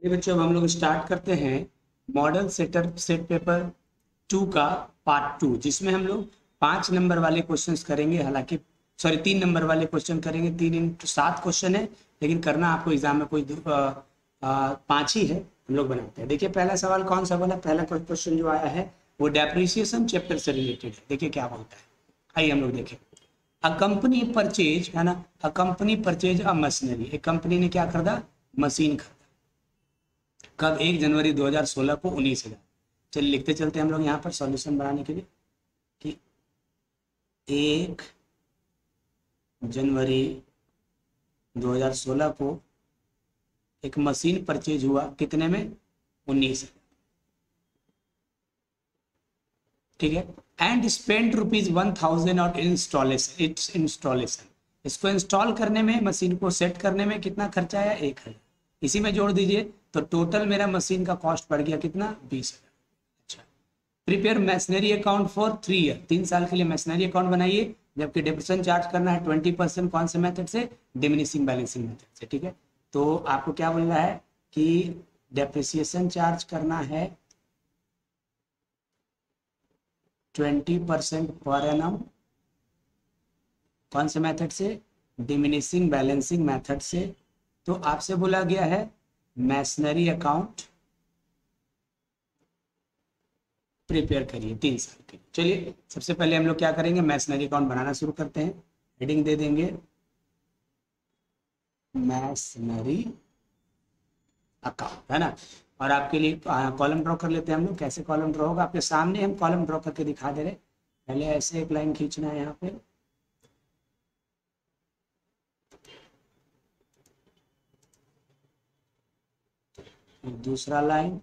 ये बच्चों अब हम लोग स्टार्ट करते हैं मॉडल सेट पेपर 2 का पार्ट 2, जिसमें हम लोग 5 नंबर वाले क्वेश्चंस करेंगे। हालांकि 3 नंबर वाले क्वेश्चन करेंगे। 3 into 7 क्वेश्चन है, लेकिन करना आपको एग्जाम में कोई 5 ही है। हम लोग बनाते हैं। देखिए पहला सवाल कौन सा बोला, पहला क्वेश्चन जो आया है वो डेप्रिसिएशन चैप्टर से रिलेटेड है। देखिए क्या बोलता है, आइए हम लोग देखें। अ कंपनी परचेज है ना, a company purchase a machinery. एक कंपनी ने क्या खरीदा, मशीन खरीदा। कब, 1 जनवरी 2016 को 19,000। चलिए लिखते चलते हैं हम लोग यहाँ पर सॉल्यूशन बनाने के लिए कि 1 जनवरी 2016 को एक मशीन परचेज हुआ, कितने में, 19,000। ठीक है। एंड स्पेंड ₹1,000 और इंस्टॉलेशन। इसको इंस्टॉल करने में, मशीन को सेट करने में कितना खर्चा आया, 1,000। इसी में जोड़ दीजिए तो टोटल मेरा मशीन का कॉस्ट पड़ गया कितना, 20,000। अच्छा। Prepare machinery account for 3 year. 3 साल के लिए मैशनरी अकाउंट बनाइए, जबकि डिप्रेशन चार्ज करना है 20%। कौन से मेथड से, डिमिनिशिंग बैलेंसिंग मेथड से। ठीक है। तो आपको क्या बोल रहा है कि डेप्रिसिएशन चार्ज करना है 20% पर एनम। कौन से मेथड से, डिमिनिशिंग बैलेंसिंग मेथड से। तो आपसे बोला गया है मैशनरी अकाउंट प्रिपेयर करिए 3 साल के लिए। चलिए सबसे पहले हम लोग क्या करेंगे, मैशनरी अकाउंट बनाना शुरू करते हैं। हेडिंग दे देंगे मैशनरी अकाउंट, है ना। और आपके लिए कॉलम ड्रॉ कर लेते हैं हम लोग। कैसे कॉलम ड्रॉ होगा, आपके सामने हम कॉलम ड्रॉ करके दिखा दे रहे। पहले ऐसे एक लाइन खींचना है यहाँ पे, दूसरा लाइन,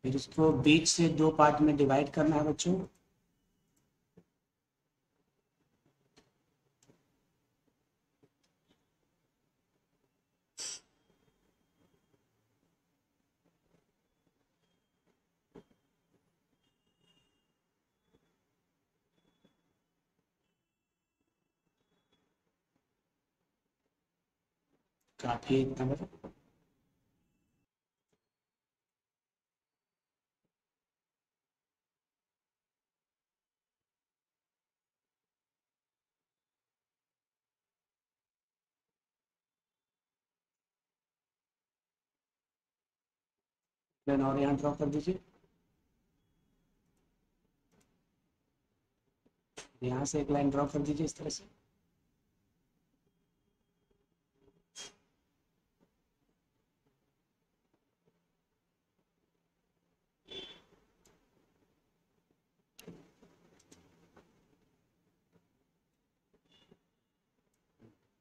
फिर इसको बीच से 2 पार्ट में डिवाइड करना है बच्चों। काफी है इतना बड़ा। लाइन और यहाँ ड्रॉ कर दीजिए, यहाँ से एक लाइन ड्रॉ कर दीजिए इस तरह से।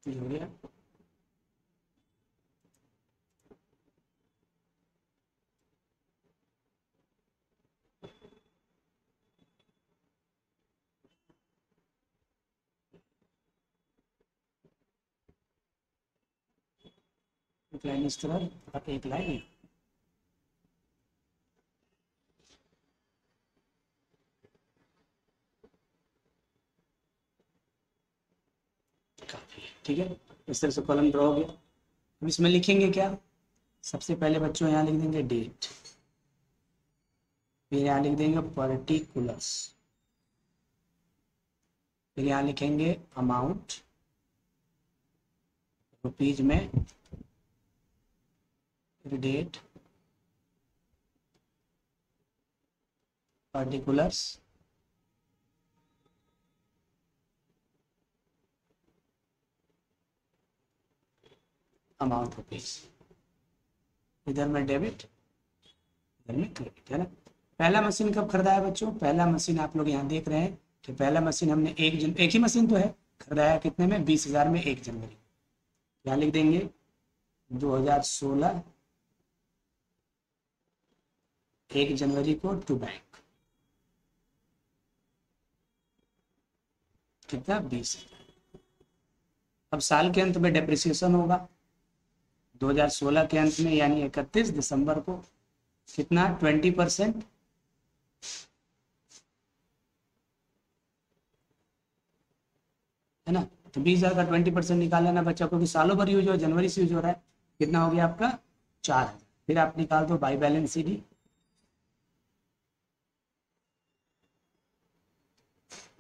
ये हो गया। एक लाइन इस तरह और एक लाइन यहाँ। काफी है, ठीक है। इस तरह से कॉलम ड्रॉ हो गया। अब इसमें लिखेंगे क्या, सबसे पहले बच्चों यहाँ लिख देंगे डेट, फिर यहाँ लिख देंगे पर्टिकुलर्स, फिर यहाँ लिखेंगे अमाउंट रुपीज में, फिर डेट, पर्टिकुलर्स, अमाउंट रुपीज। इधर में डेबिट, इधर में क्रेडिट, है ना। पहला मशीन कब खरीदा है बच्चों, पहला मशीन आप लोग यहाँ देख रहे हैं कि पहला मशीन हमने एक ही मशीन तो है, खरीदाया कितने में, 20,000 में, 1 जनवरी। यहाँ लिख देंगे 2016 1 जनवरी को टू बैंक, कितना, 20,000। अब साल के अंत में डेप्रिसिएशन होगा 2016 के अंत में, यानी 31 दिसंबर को, कितना, 20%, है ना। तो 20,000 का 20% निकाल लेना बच्चा, क्योंकि सालों भर यूज हो, जनवरी से यूज हो रहा है। कितना हो गया आपका 4,000। फिर आप निकाल दो बाई बैलेंस CD।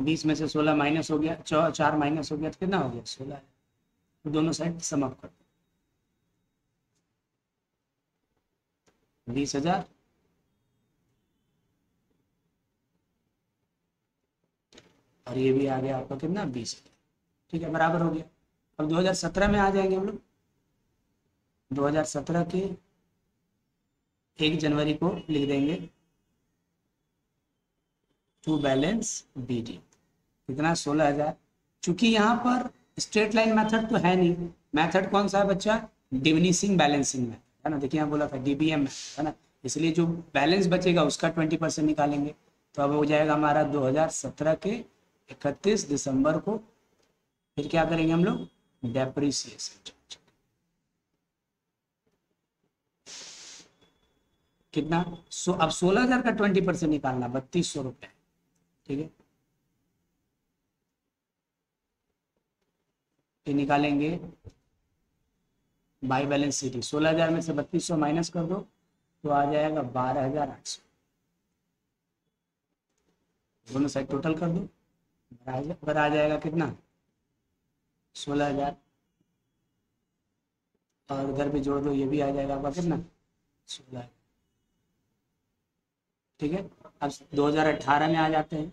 20 में से 16 माइनस हो गया, 4 माइनस हो गया तो कितना हो गया 16 है। तो दोनों साइड सम अप कर दो, 20,000 और ये भी आ गया आपका कितना 20,000। ठीक है, बराबर हो गया। अब 2017 में आ जाएंगे हम लोग। 2017 के 1 जनवरी को लिख देंगे टू बैलेंस BD कितना 16,000। चूंकि यहाँ पर स्ट्रेट लाइन मेथड तो है नहीं, मेथड कौन सा है बच्चा, डिमिनिशिंग बैलेंसिंग मेथड है ना। देखिए यहाँ बोला था DBM है ना, इसलिए जो बैलेंस बचेगा उसका 20% निकालेंगे। तो अब हो जाएगा हमारा 2017 के 31 दिसंबर को। फिर क्या करेंगे हम लोग, डेप्रिसिएशन कितना अब 16,000 का 20% निकालना 3200 रुपये। ठीक है, ये निकालेंगे बाई बैलेंस CD। 16,000 में से 3200 माइनस कर दो तो आ जाएगा 12,800। दोनों साइड टोटल कर दो, पर आ जाएगा कितना 16,000 और इधर भी जोड़ दो, ये भी आ जाएगा आपका कितना 16। ठीक है, अब 2018 में आ जाते हैं।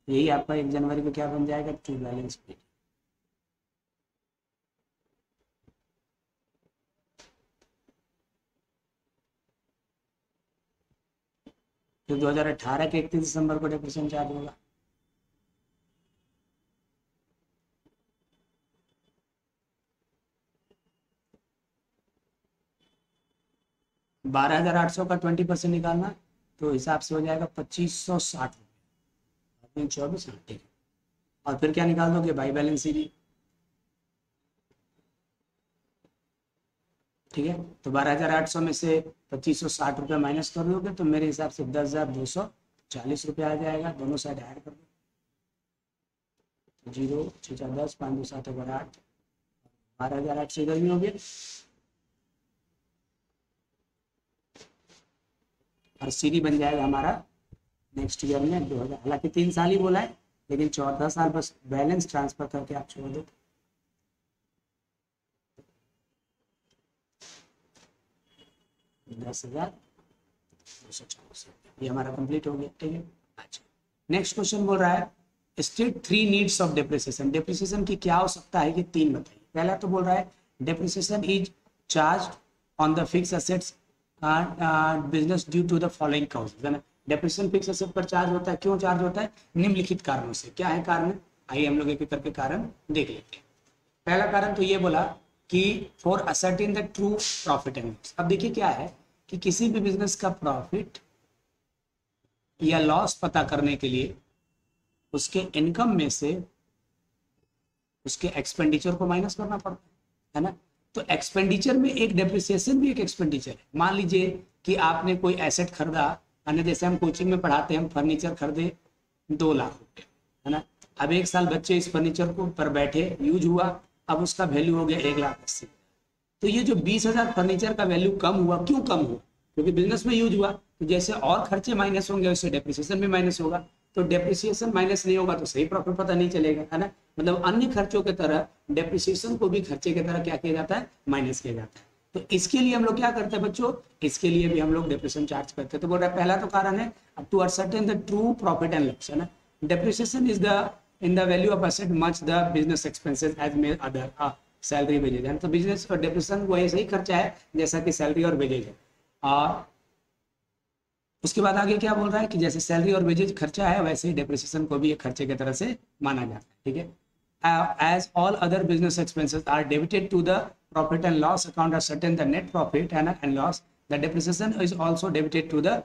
यही आपका 1 जनवरी को क्या बन जाएगा, टू बैलेंस PD। तो 2018 के 31 दिसंबर को डेप्रिसिएशन चार्ज होगा। $12,800 का 20% निकालना तो हिसाब से हो जाएगा 2,560 रुपये 24। ठीक है, और फिर क्या निकाल दोगे बाई बैलेंस CD। ठीक है, तो 12,800 में से 2,560 रुपये माइनस कर दोगे तो मेरे हिसाब से 10,240 रुपये आ जाएगा। दोनों साइड ऐड कर दो, 0 6 4 10 5 2 7 8 12,800 इधर भी हो गया। और CD बन जाएगा हमारा नेक्स्ट ईयर में 2000। हालांकि 3 साल ही बोला है, लेकिन 14 साल बस बैलेंस ट्रांसफर करके आप छोड़ दो। $10,240 ये हमारा कंप्लीट हो गया। ठीक है, अच्छा नेक्स्ट क्वेश्चन बोल रहा है state 3 needs of depreciation. Depreciation की क्या हो सकता है, ये 3 बताइए। पहला तो बोल रहा है depreciation is charge on the fix assets business due to the following causes है ना। डेप्रिसिएशन फिक्स एसेट पर चार्ज होता है, क्यों चार्ज होता है, निम्नलिखित कारणों से। क्या है कारण, आइए हम लोग एक एक करके कारण देख लेते हैं। पहला कारण तो ये बोला कि for ascertain the true profit and loss. अब देखिए क्या है कि किसी भी बिजनेस का प्रॉफिट या लॉस पता करने के लिए उसके इनकम में से उसके एक्सपेंडिचर को माइनस करना पड़ता है ना। तो एक्सपेंडिचर में एक डेप्रिसिएशन भी एक एक्सपेंडिचर है। मान लीजिए कि आपने कोई एसेट खरीदा, है ना, जैसे हम कोचिंग में पढ़ाते हैं, हम फर्नीचर खरीदे 2 लाख रुपए, है ना। अब 1 साल बच्चे इस फर्नीचर को पर बैठे, यूज हुआ, अब उसका वैल्यू हो गया 1,80,000। तो ये जो 20,000 फर्नीचर का वैल्यू कम हुआ, क्यों कम हुआ, क्योंकि बिजनेस में यूज हुआ। तो जैसे और खर्चे माइनस होंगे वैसे डेप्रिसिएशन भी माइनस होगा। तो डेप्रिसिएशन माइनस नहीं होगा तो सही प्रॉफिट पता नहीं चलेगा, है ना। मतलब अन्य खर्चों की तरह डेप्रिसिएशन को भी खर्चे की तरह क्या किया जाता है, माइनस किया जाता है। तो इसके लिए हम लोग क्या करते हैं बच्चों, इसके लिए भी हम लोग डेप्रिसिएशन चार्ज करते हैं। तो बोल रहा है पहला तो कारण है to ascertain the true profit and loss, है ना। Depreciation is the in the value of asset much the business expenses as may other salary wages है। तो बिजनेस और डेप्रिसिएशन वो ऐसे ही खर्चा है जैसा कि सैलरी और वेजेज है। और उसके बाद आगे क्या बोल रहा है कि जैसे सैलरी और वेजेज खर्चा है वैसे ही डेप्रिसिएशन को भी एक खर्चे की तरह से माना जाता है। ठीक है, as all other business expenses are debited to the profit and loss account ascertain the net profit and loss the depreciation is also debited to the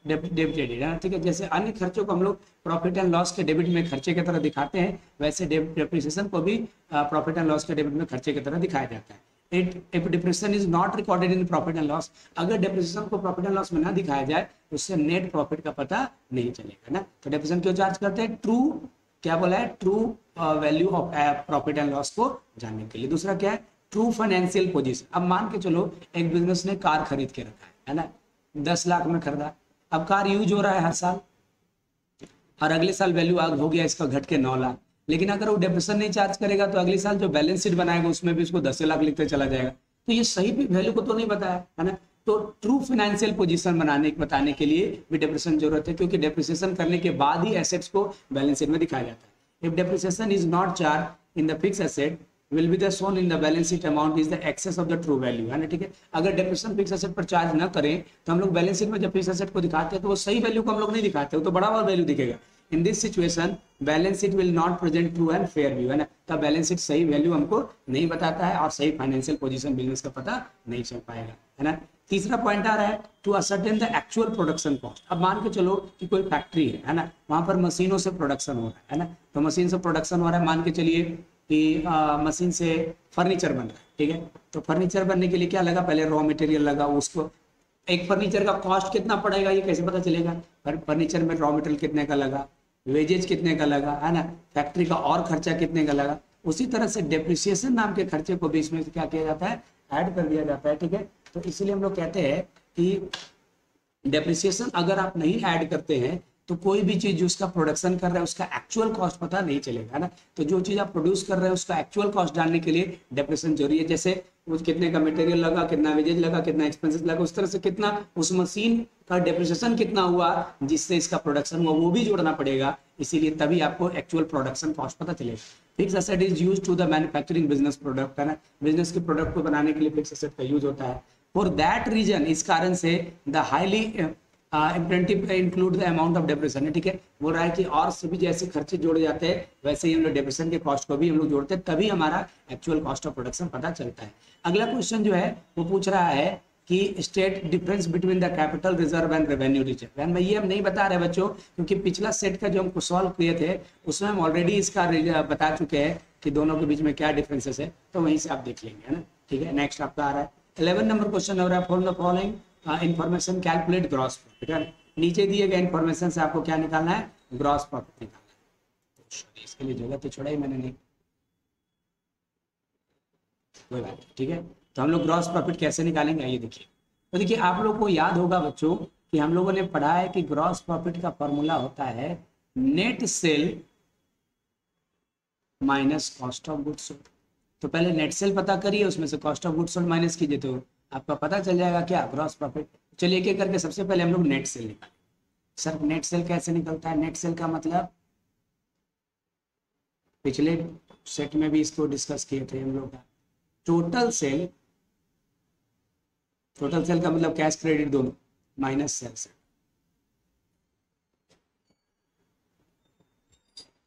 debited, है। ठीक है, जैसे अन्य खर्चों को हम लोग प्रॉफिट एंड लॉस के डेबिट में खर्चे की तरह दिखाते हैं, वैसे डेप्रिसिएशन को भी प्रॉफिट एंड लॉस के डेबिट में खर्चे की तरह दिखाया जाता है। If depreciation is not recorded in profit and loss, अगर डिप्रिसिएशन को प्रॉफिट एंड लॉस में ना दिखाया जाए उससे नेट प्रॉफिट का पता नहीं चलेगा ना। तो डिप्रिसिएशन क्यों चार्ज करते हैं, ट्रू क्या बोला है, true value of profit and loss को जानने के लिए। दूसरा क्या है, ट्रू फाइनेंशियल पोजीशन। अब मान के चलो एक बिजनेस ने कार खरीद के रखा है ना, 10 लाख में खरीदा, अब कार यूज हो रहा है हर साल और अगले साल वैल्यू हो गया इसका घट के 9 लाख, लेकिन अगर वो डेप्रिसिएशन नहीं चार्ज करेगा तो अगले साल जो बैलेंस शीट बनाएगा उसमें भी उसको 10 लाख लिखते चला जाएगा, तो ये सही वैल्यू को तो नहीं बताया है ना। तो ट्रू फाइनेंशियल पोजीशन बताने के लिए भी डेप्रिसिएशन जरूरत है, क्योंकि डेप्रिसिएशन करने के बाद ही एसेट्स को बैलेंस शीट में दिखाया जाता है। If depreciation is not charge in the fix asset will be the shown in the balance sheet amount is the excess of the true value, है ना, ठीक है। अगर डेप्रिसिएशन फिक्स एसेट पर चार्ज ना करें तो हम लोग बैलेंस शीट में जब फिक्स एसेट को दिखाते हैं तो वो सही वैल्यू को हम लोग नहीं दिखाते, वो तो बड़ा हुआ वैल्यू दिखेगा। In this situation balance sheet will not present true and fair view, है ना, तब बैलेंस शीट सही वैल्यू हमको नहीं बताता है और सही फाइनेंशियल पोजीशन बिजनेस का पता नहीं चल पाएगा, है ना। तीसरा पॉइंट आ रहा है to ascertain the actual production cost. अब मान के चलो कि कोई फैक्ट्री है ना, वहां पर मशीनों से प्रोडक्शन हो रहा है ना, तो मशीन से प्रोडक्शन हो रहा है, मान के चलिए कि मशीन से फर्नीचर बन रहा है, ठीक है। तो फर्नीचर बनने के लिए क्या लगा, पहले रॉ मटेरियल लगा, उसको एक फर्नीचर का कॉस्ट कितना पड़ेगा ये कैसे पता चलेगा, फर्नीचर में रॉ मटेरियल कितने का लगा, वेजेज कितने का लगा, है ना, फैक्ट्री का और खर्चा कितने का लगा। उसी तरह से डेप्रिसिएशन नाम के खर्चे को भी इसमें क्या किया जाता है, ऐड कर दिया जाता है, ठीक है। तो इसीलिए हम लोग कहते हैं कि डेप्रिसिएशन अगर आप नहीं ऐड करते हैं तो कोई भी चीज जो उसका प्रोडक्शन कर रहा है उसका एक्चुअल कॉस्ट पता नहीं चलेगा, है ना। तो जो चीज आप प्रोड्यूस कर रहे हैं उसका एक्चुअल कॉस्ट जानने के लिए डेप्रिसिएशन जरूरी है, जैसे उस कितने का मटेरियल लगा, कितना वेजेज लगा, कितना एक्सपेंसेस लगा, उस तरह से कितना उस मशीन का डेप्रिसिएशन कितना हुआ जिससे इसका प्रोडक्शन हुआ वो भी जोड़ना पड़ेगा, इसीलिए तभी आपको एक्चुअल प्रोडक्शन कॉस्ट पता चलेगा। Fix asset is used to the manufacturing business product, है ना, बिजनेस के प्रोडक्ट को बनाने के लिए फिक्स एसेट का यूज होता है। फॉर दैट रीजन, इस कारण से the highly imperative include the amount of depreciation, ठीक है। बोल रहा है कि और सभी जैसे खर्चे जोड़े जाते हैं वैसे ही हम लोग डेप्रिसिएशन के कॉस्ट को भी हम लोग जोड़ते हैं, तभी हमारा एक्चुअल कॉस्ट ऑफ प्रोडक्शन पता चलता है। अगला क्वेश्चन जो है वो पूछ रहा है कि state difference between the capital reserve and revenue reserve. And ये हम नहीं बता रहे बच्चों, क्योंकि पिछला सेट का जो हमको सॉल्व किए थे उसमें हम ऑलरेडी इसका बता चुके हैं कि दोनों के बीच में क्या डिफरेंसेस है, तो वहीं से आप देख लेंगे, है ना, ठीक है। नेक्स्ट आपका आ रहा है 11 नंबर क्वेश्चन हो रहा है, for the following information calculate gross profit, है। नीचे दिए गए इन्फॉर्मेशन से आपको क्या निकालना है, ग्रॉस प्रॉफिट निकालना है। इसके लिए जगह तो छोड़ा ही मैंने नहीं, कोई बात, ठीक है। तो हम लोग ग्रॉस प्रॉफिट कैसे निकालेंगे आइए देखिए। तो देखिए आप लोग को याद होगा बच्चों कि हम लोगों ने पढ़ा है कि ग्रॉस प्रॉफिट का फॉर्मूला होता है net cell minus cost of goods sold. तो पहले नेट सेल पता करिए, उसमें से cost of goods sold minus कीजिए तो आपका पता चल जाएगा क्या, ग्रॉस प्रॉफिट। चलिए एक एक करके सबसे पहले हम लोग नेट सेल निकालें। सर नेट सेल कैसे निकलता है, नेट सेल का मतलब पिछले सेट में भी इसको डिस्कस किए थे हम लोग, टोटल सेल, टोटल सेल का मतलब कैश क्रेडिट दोनों माइनस सेल से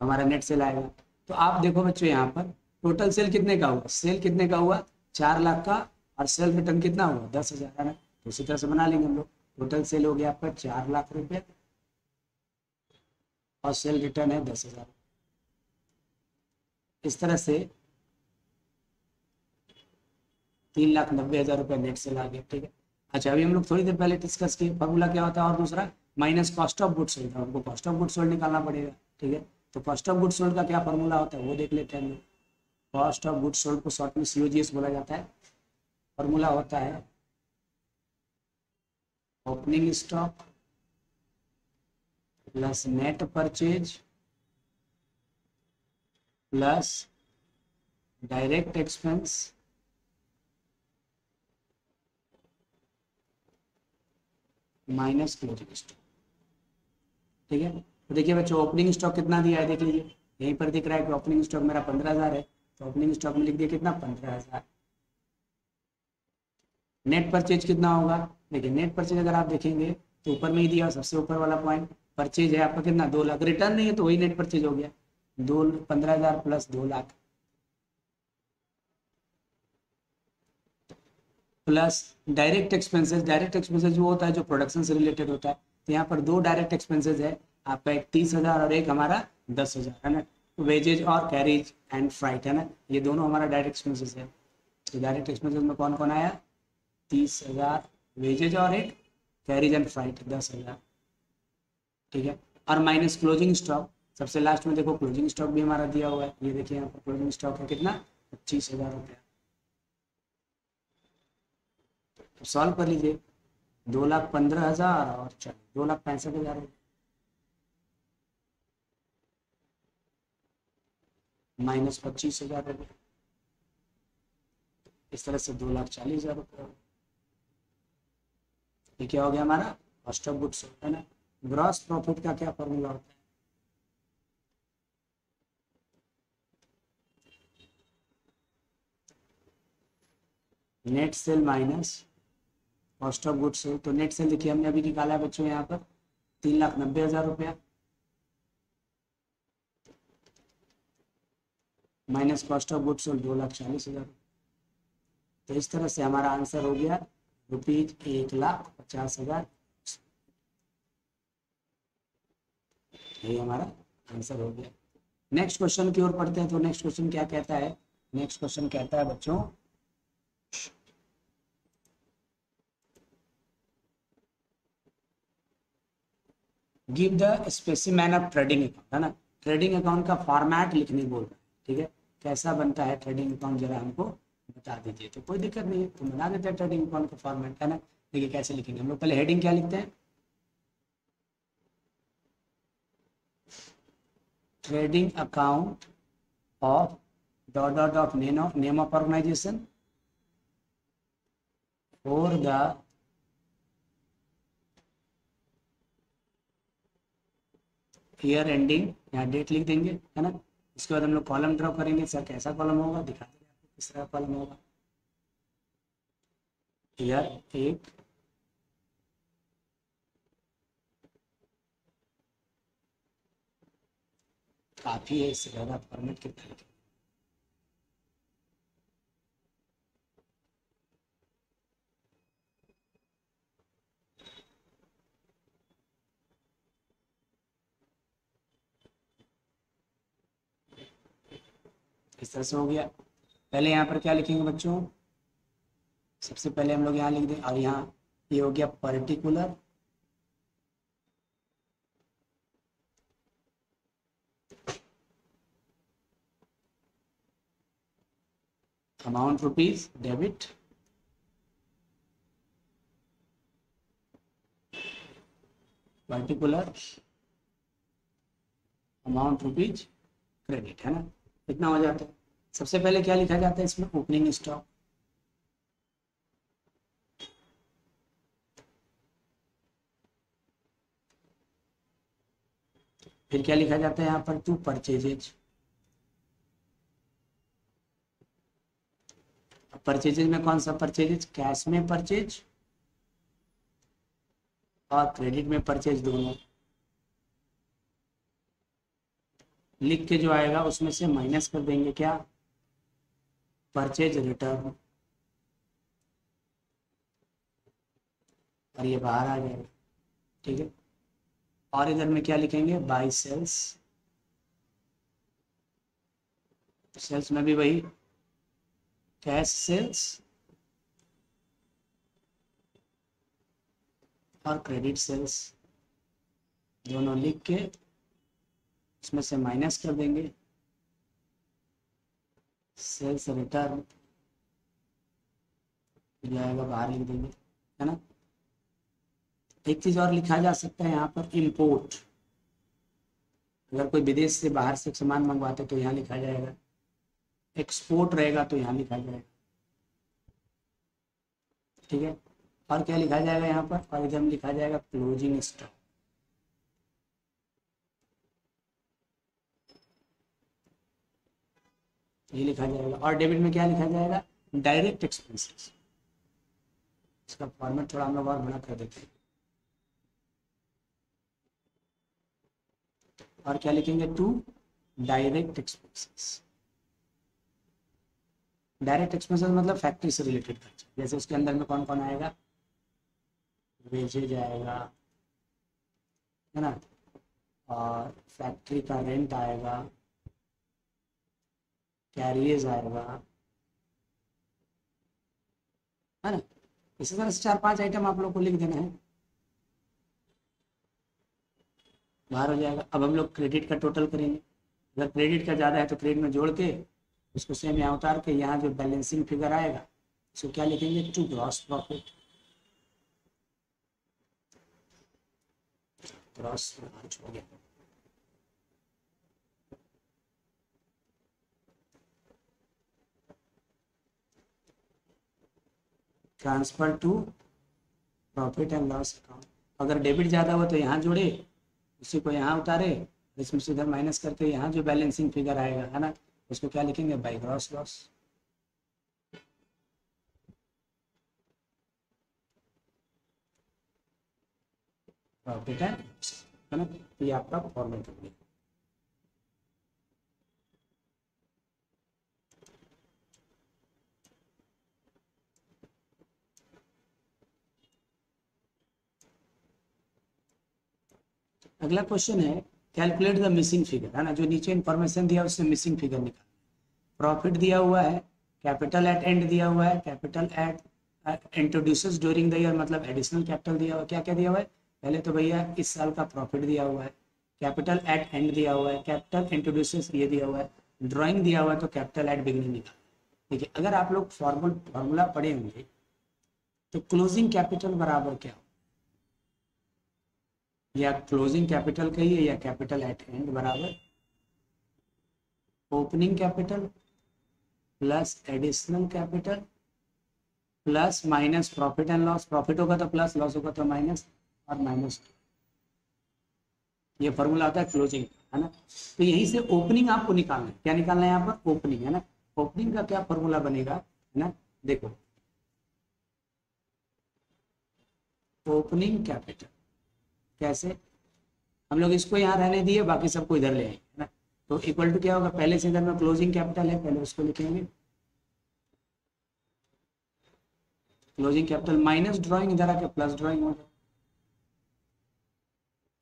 हमारा नेट सेल आएगा। तो आप देखो बच्चों यहाँ पर टोटल सेल कितने का हुआ, सेल कितने का हुआ 4 लाख का, और सेल रिटर्न कितना हुआ 10,000, है ना। तो उसी तरह से बना लेंगे हम लोग, टोटल सेल हो गया आपका 4 लाख रुपए और सेल रिटर्न है 10,000। इस तरह से 3,90,000 रुपये नेट सेल आ गया, ठीक है। अच्छा अभी हम लोग थोड़ी देर पहले डिस्कस किए फॉर्मूला क्या होता है, और दूसरा minus cost of goods sold, हमको कॉस्ट ऑफ गुड्स सोल्ड निकालना पड़ेगा, ठीक है। तो कॉस्ट ऑफ गुड्स सोल्ड का क्या फॉर्मूला होता है वो देख लेते हैं हम लोग। कॉस्ट ऑफ गुड्स सोल्ड को शॉर्ट में COGS बोला जाता है। फॉर्मूला होता है opening stock plus net purchase plus direct expense minus closing stock, ठीक है। तो देखिए बच्चों ओपनिंग स्टॉक कितना दिया है देख लीजिए, यहीं पर दिख रहा है कि ओपनिंग स्टॉक मेरा 15,000 है, तो ओपनिंग स्टॉक में लिख दिया कितना 15,000। नेट परचेज कितना होगा, देखिए नेट परचेज अगर आप देखेंगे तो ऊपर में ही दिया सबसे ऊपर वाला पॉइंट, परचेज है आपका कितना 2 लाख, रिटर्न नहीं है तो वही नेट परचेज हो गया 15,000 plus 2 lakh plus direct expenses. Direct expenses वो होता है जो प्रोडक्शन से रिलेटेड होता है, तो यहाँ पर 2 डायरेक्ट एक्सपेंसेस है आपका, एक 30,000 और एक हमारा 10,000, है ना। वेजेज और कैरेज एंड फ्राइट, है ना, ये दोनों हमारा डायरेक्ट एक्सपेंसेस है। तो डायरेक्ट एक्सपेंसेस में कौन कौन आया 30,000 वेजेज और एक कैरेज एंड फ्राइट 10,000, ठीक है। और माइनस क्लोजिंग स्टॉक, सबसे लास्ट में देखो क्लोजिंग स्टॉक भी हमारा दिया हुआ है, ये देखिए यहाँ पर क्लोजिंग स्टॉक है कितना, 25,000 रुपया। तो सॉल्व कर लीजिए, 2,15,000 और चलो 2,65,000 माइनस 25,000 रुपये, इस तरह से 2,40,000 रुपये। ये क्या हो गया हमारा कॉस्ट ऑफ गुड्स है ना। ग्रॉस प्रॉफिट का क्या फॉर्मूला होता है, net cell minus cost of goods. तो नेट सेल देखिए हमने अभी निकाला है बच्चों यहाँ पर 3,90,000 रुपया माइनस कॉस्ट ऑफ गुड्स 2,40,000। तो इस तरह से हमारा आंसर हो गया ₹1,50,000। यही हमारा आंसर हो गया। नेक्स्ट क्वेश्चन की ओर पढ़ते हैं। तो नेक्स्ट क्वेश्चन क्या कहता है, नेक्स्ट क्वेश्चन कहता है बच्चों give the specimen of trading account, है ना। ट्रेडिंग अकाउंट का फॉर्मेट लिखने बोल रहा है, ठीक है। कैसा बनता है ट्रेडिंग अकाउंट जरा हमको बता दीजिए। तो कोई दिक्कत नहीं है, तो बना देते हैं ट्रेडिंग अकाउंट का फॉर्मेट, है ना। देखिए कैसे लिखेंगे हम लोग, पहले हेडिंग क्या लिखते हैं, trading account of dot dot of name of organisation for the year ending, यहाँ डेट लिख देंगे, है ना। उसके बाद हम लोग कॉलम ड्रॉ करेंगे। सर कैसा कॉलम होगा, दिखा देंगे आपको किस तरह कॉलम होगा। ईयर एक, काफी है, इससे ज़्यादा फॉर्मेट कितना लिखेंगे। इस तरह से हो गया। पहले यहाँ पर क्या लिखेंगे बच्चों, सबसे पहले हम लोग यहाँ लिख दें, और यहाँ ये हो गया particular amount rupees debit, particular amount rupees credit, है ना। इतना हो जाता है। सबसे पहले क्या लिखा जाता है इसमें, ओपनिंग स्टॉक, फिर क्या लिखा जाता है यहाँ पर, टू परचेजेज। परचेजेज में कौन सा परचेजेज, कैश में परचेज और क्रेडिट में परचेज दोनों लिख के जो आएगा उसमें से माइनस कर देंगे क्या, परचेज रिटर्न, और ये बाहर आ जाएगा, ठीक है। और इधर में क्या लिखेंगे, बाई सेल्स, सेल्स में भी वही कैश सेल्स और क्रेडिट सेल्स दोनों लिख के इसमें से माइनस कर देंगे, सेल्स रिटर्न जाएगा बाहर लिख देंगे, है ना। एक चीज और लिखा जा सकता है यहाँ पर, इंपोर्ट। अगर कोई विदेश से बाहर से सामान मंगवाते तो यहाँ लिखा जाएगा, एक्सपोर्ट रहेगा तो यहाँ लिखा जाएगा, ठीक है। और क्या लिखा जाएगा यहाँ पर, और इधर लिखा जाएगा क्लोजिंग स्टॉक, ये लिखा जाएगा। और डेबिट में क्या लिखा जाएगा, डायरेक्ट एक्सपेंसेस। इसका फॉर्मेट थोड़ा हम लोग और बड़ा कर देते हैं। और क्या लिखेंगे, to direct expenses. Direct expenses मतलब फैक्ट्री से रिलेटेड खर्चा, जैसे उसके अंदर में कौन कौन आएगा, वेजेज आएगा, है ना, और फैक्ट्री का रेंट आएगा, कैरियज आएगा, है ना। इसी तरह से 4-5 आइटम आप लोग को लिख देना है। बाहर हो जाएगा। अब हम लोग क्रेडिट का टोटल करेंगे। अगर क्रेडिट का ज़्यादा है तो क्रेडिट में जोड़ के उसको सेम यहाँ उतार के यहाँ जो बैलेंसिंग फिगर आएगा उसको क्या लिखेंगे, टू ग्रॉस प्रॉफिट। ग्रॉस हो गया। Transfer to profit and loss account. अगर डेबिट ज़्यादा हो तो यहाँ जोड़े, उसी को यहाँ उतारे, इसमें से इधर माइनस करके यहाँ जो बैलेंसिंग फिगर आएगा है ना उसको क्या लिखेंगे, बाई ग्रॉस लॉस। प्रॉफिट है ना, ये आपका फॉर्मेट हो गया। अगला क्वेश्चन है कैलकुलेट द मिसिंग फिगर, है ना, जो नीचे इन्फॉर्मेशन दिया उससे मिसिंग फिगर निकाल। प्रॉफिट दिया हुआ है, कैपिटल एट एंड दिया हुआ है, capital eight introduces during the year मतलब एडिशनल कैपिटल दिया हुआ है। क्या क्या दिया हुआ है, पहले तो भैया इस साल का प्रॉफिट दिया हुआ है, कैपिटल एट एंड दिया हुआ है, कैपिटल इंट्रोड्यूसेस ये दिया हुआ है, ड्राइंग दिया हुआ है तो कैपिटल एट बिगनिंग निकाल। देखिए अगर आप लोग फॉर्मूला पढ़े होंगे तो क्लोजिंग कैपिटल बराबर क्या हो, या क्लोजिंग कैपिटल कहिए या कैपिटल एट एंड बराबर opening capital plus additional capital plus minus profit and loss. Profit होगा तो प्लस, लॉस होगा तो माइनस, और माइनस। ये फॉर्मूला आता है क्लोजिंग, है ना। तो यहीं से ओपनिंग आपको निकालना है। क्या निकालना है यहाँ पर, ओपनिंग, है ना। ओपनिंग का क्या फॉर्मूला बनेगा, है ना, देखो ओपनिंग कैपिटल कैसे, हम लोग इसको यहाँ रहने दिए बाकी सबको इधर ले आएंगे, है ना। तो इक्वल टू क्या होगा, पहले से इधर में क्लोजिंग कैपिटल है पहले उसको लिखेंगे, क्लोजिंग कैपिटल माइनस ड्राइंग, इधर आके प्लस ड्राइंग होगा,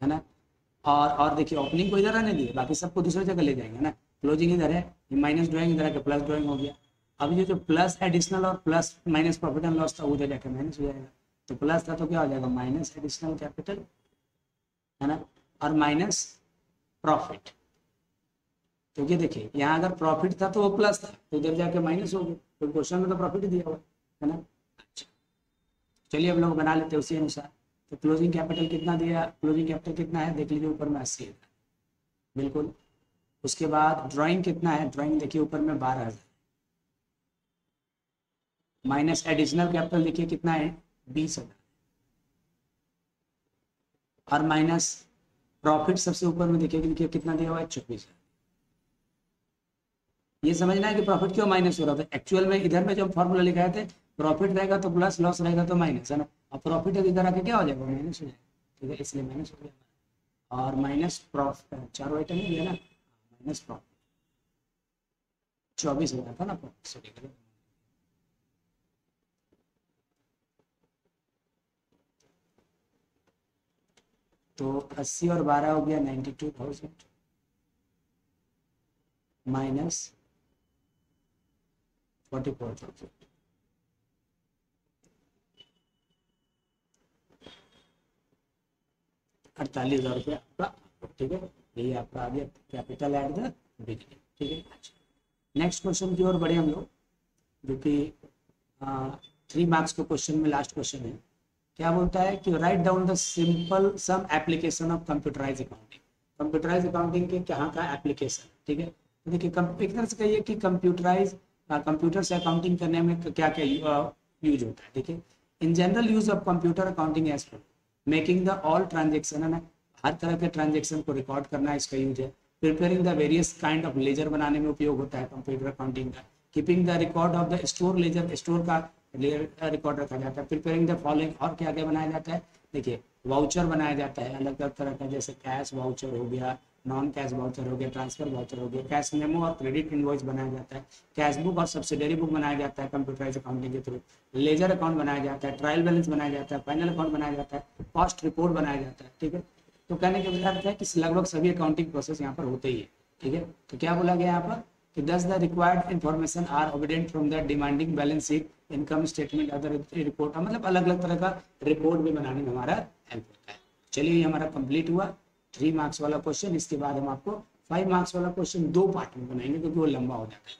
है ना। और देखिए ओपनिंग को इधर आने दिए बाकी सबको दूसरी जगह ले जाएंगे, ना। क्लोजिंग इधर है, माइनस ड्राइंग इधर आके प्लस ड्राइंग हो गया। अब ये जो प्लस एडिशनल और plus minus profit and loss था उधर जाके माइनस हो जाएगा। तो प्लस था तो क्या हो जाएगा, माइनस एडिशनल कैपिटल, है ना, और माइनस प्रॉफिट। तो ये देखिए यहाँ अगर प्रॉफिट था तो वो प्लस था तो इधर जाके माइनस हो गया, तो क्वेश्चन में तो प्रॉफिट दिया हुआ है ना। अच्छा चलिए अब लोग बना लेते हैं उसी अनुसार। तो क्लोजिंग कैपिटल कितना दिया, क्लोजिंग कैपिटल कितना है देख लीजिए, ऊपर में 80,000 बिल्कुल। उसके बाद ड्राइंग कितना है, ड्राइंग देखिए ऊपर में 12,000, माइनस एडिशनल कैपिटल देखिए कितना है 20,000, और माइनस प्रॉफिट सबसे ऊपर में देखिए कितना दिया हुआ है 24,000। ये समझना है कि प्रॉफिट क्यों माइनस हो रहा था। एक्चुअल में इधर में जब फॉर्मूला लिखाए थे प्रॉफिट रहेगा तो प्लस, लॉस रहेगा तो माइनस, है ना। अब प्रॉफिट इधर आके क्या हो जाएगा, माइनस हो जाएगा, ठीक है, इसलिए माइनस हो जाएगा। और माइनस प्रॉफिट, चारों आइटम ही है ना, माइनस प्रॉफिट 24,000 था ना प्रॉफिट, सॉरी। तो 80 और 12 हो गया 92,000 माइनस 44,000, 48,000 रुपया आपका, ठीक है। यही आपका आ गया कैपिटल एट द बिगिनिंग, ठीक है। अच्छा नेक्स्ट क्वेश्चन की ओर बढ़े हम लोग, जो कि 3 मार्क्स के क्वेश्चन में लास्ट क्वेश्चन है। क्या बोलता है कि write down the simple sum application of computerise accounting. Computerise accounting के कहाँ का एप्लीकेशन, ठीक है। तो देखिए एक तरह से कहिए कि कंप्यूटर से अकाउंटिंग करने में क्या क्या यूज होता है, ठीक है। In general use of computer accounting as per making the all transaction, है ना, हर तरह के ट्रांजेक्शन को रिकॉर्ड करना इसका यूज है। Preparing the various kind of ledger बनाने में उपयोग होता है कंप्यूटर अकाउंटिंग का। Keeping the record of the store ledger, store का रिकॉर्ड रखा जाता है। प्रिपेयरिंग द फॉलोइंग, और क्या क्या बनाया जाता है, देखिए वाउचर बनाया जाता है अलग अलग तरह का, जैसे कैश वाउचर हो गया, नॉन कैश वाउचर हो गया, ट्रांसफर वाउचर हो गया, कैश मेमो और क्रेडिट इनवॉइस बनाया जाता है, कैश बुक और सब्सिडरी बुक बनाया जाता है कंप्यूटराइज अकाउंटिंग के थ्रू, लेजर अकाउंट बनाया जाता है, ट्रायल बैलेंस बनाया जाता है, फाइनल अकाउंट बनाया जाता है, कॉस्ट रिपोर्ट बनाया जाता है, ठीक है। तो कहने का मतलब है कि लगभग सभी अकाउंटिंग प्रोसेस यहाँ पर होते ही है, ठीक है। तो क्या बोला गया यहाँ पर कि thus the required information are obtained from the demanding balance sheet, income statement, other report, मतलब अलग अलग तरह का रिपोर्ट भी बनाने में हमारा हेल्प होता है। चलिए ये हमारा कंप्लीट हुआ। 3 मार्क्स वाला क्वेश्चन, इसके बाद हम आपको 5 मार्क्स वाला क्वेश्चन 2 पार्ट में बनाएंगे क्योंकि वो लंबा हो जाता है।